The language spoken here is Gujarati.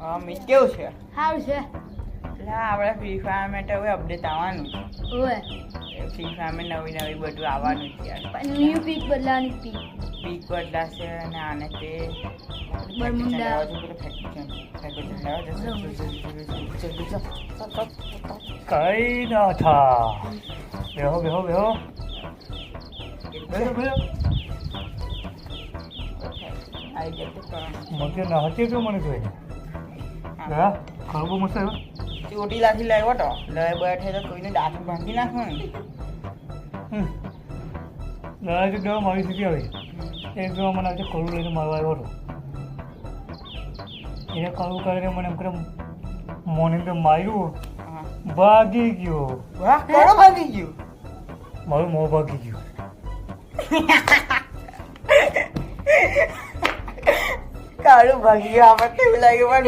હા મીત કેવું છે? સારું છે. એટલે આપણે ફ્રી ફાયર માટે હવે અપડેટ આવવાનું ઓવે ફ્રી ફાયરમાં નવી બધું આવવાનું છે યાર. પણ ન્યુ પીક બદલાવાની પીક પીક બદલાશે અને આને તે બરમુંડા. કઈ ના થા બેહો બેહો બેહો બેહો બેહો આવી ગયા તો કરવાનું. મને ના હતી તો મને જોઈ હા ખરબો મસ્ત આવ્યો ચોટીલાથી લાવ્યો તો લય બેઠે તો કોઈને દાંત ભાંગી નાખવાનું. દાદા દવા મારી સુધી આવી એક દવા મને આજે કરું લઈને મારવા આવ્યો હતો એને કરું કરીને મને એમ કરે મોને તો માર્યું હા ભાગી ગયો વાહ કોણ ભાગી ગયું? મારું મોં ભાગી ગયું કાળું ભાગી ગયું. આપણે કેવું લાગ્યું પણ